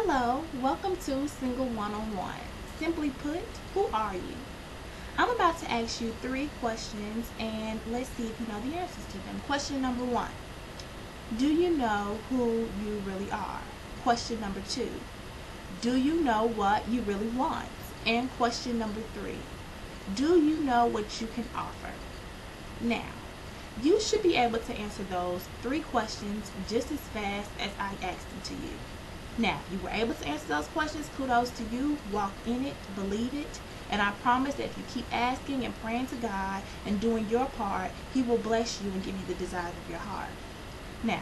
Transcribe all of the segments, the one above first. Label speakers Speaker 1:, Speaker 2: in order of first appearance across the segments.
Speaker 1: Hello, welcome to Single One-on-One. Simply put, who are you? I'm about to ask you 3 questions and let's see if you know the answers to them. Question number 1. Do you know who you really are? Question number 2. Do you know what you really want? And question number 3. Do you know what you can offer? Now, you should be able to answer those 3 questions just as fast as I asked them to you. Now, if you were able to answer those questions, kudos to you. Walk in it, believe it, and I promise that if you keep asking and praying to God and doing your part, He will bless you and give you the desires of your heart. Now,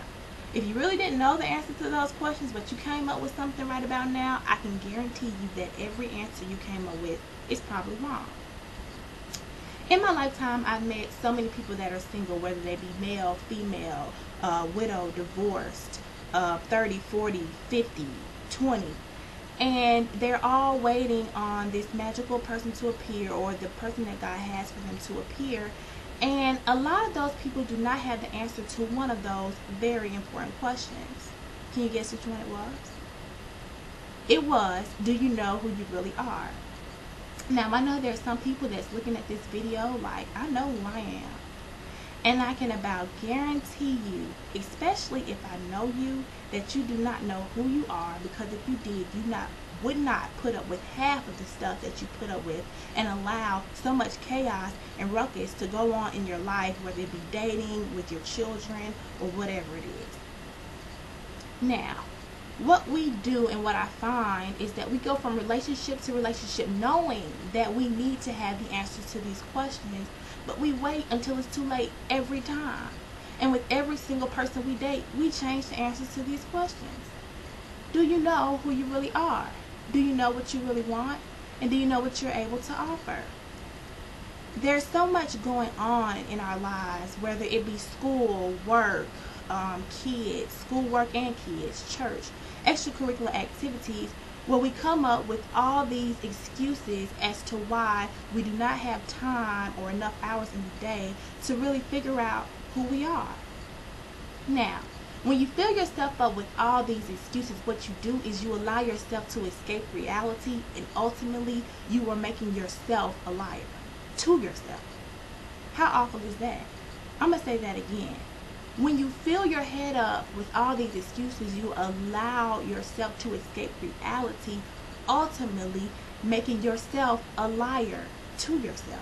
Speaker 1: if you really didn't know the answer to those questions, but you came up with something right about now, I can guarantee you that every answer you came up with is probably wrong. In my lifetime, I've met so many people that are single, whether they be male, female, widow, divorced, 30, 40, 50, 20, and they're all waiting on this magical person to appear, or the person that God has for them to appear. And a lot of those people do not have the answer to one of those very important questions. Can you guess which one it was? It was, do you know who you really are? Now, I know there's some people that's looking at this video like, I know who I am. And I can about guarantee you, especially if I know you, that you do not know who you are, because if you did, you would not put up with half of the stuff that you put up with and allow so much chaos and ruckus to go on in your life, whether it be dating, with your children, or whatever it is. Now, what we do and what I find is that we go from relationship to relationship knowing that we need to have the answers to these questions, but we wait until it's too late every time. And with every single person we date, we change the answers to these questions. Do you know who you really are? Do you know what you really want? And do you know what you're able to offer? There's so much going on in our lives, whether it be school, work, kids, schoolwork and kids, church, extracurricular activities, where we come up with all these excuses as to why we do not have time or enough hours in the day to really figure out who we are. Now, when you fill yourself up with all these excuses, what you do is you allow yourself to escape reality, and ultimately you are making yourself a liar to yourself. How awful is that? I'm going to say that again. When you fill your head up with all these excuses, you allow yourself to escape reality, ultimately making yourself a liar to yourself.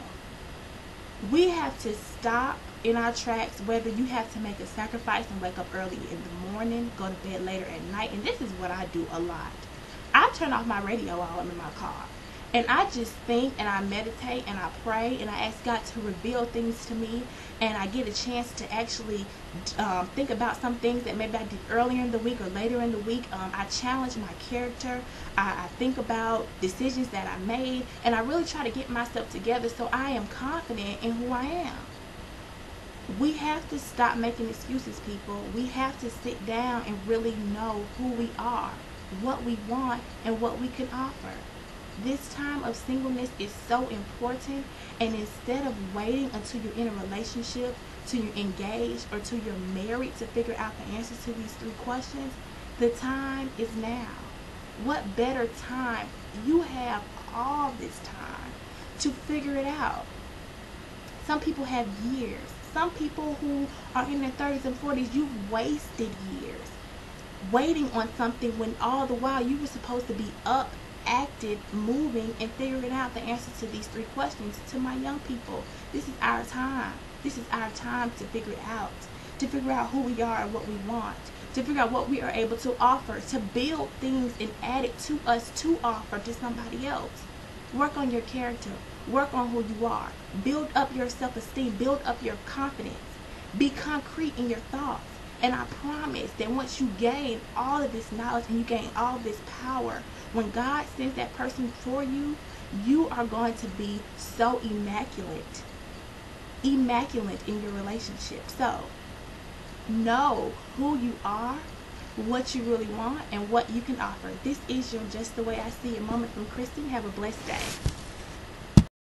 Speaker 1: We have to stop in our tracks, whether you have to make a sacrifice and wake up early in the morning, go to bed later at night, and this is what I do a lot. I turn off my radio while I'm in my car. And I just think and I meditate and I pray and I ask God to reveal things to me, and I get a chance to actually think about some things that maybe I did earlier in the week or later in the week. I challenge my character. I think about decisions that I made, and I really try to get myself together so I am confident in who I am. We have to stop making excuses, people. We have to sit down and really know who we are, what we want, and what we can offer. This time of singleness is so important, and instead of waiting until you're in a relationship, till you're engaged, or till you're married to figure out the answers to these 3 questions, the time is now. What better time? You have all this time to figure it out. Some people have years. Some people who are in their 30s and 40s, you've wasted years waiting on something when all the while you were supposed to be up, active, moving, and figuring out the answers to these 3 questions. To my young people, this is our time. This is our time to figure it out, to figure out who we are and what we want, to figure out what we are able to offer, to build things and add it to us to offer to somebody else. Work on your character. Work on who you are. Build up your self-esteem. Build up your confidence. Be concrete in your thoughts. And I promise that once you gain all of this knowledge and you gain all of this power, when God sends that person for you, you are going to be so immaculate in your relationship. So, know who you are, what you really want, and what you can offer. This is your Just the Way I See It moment from Kristen. Have a blessed day.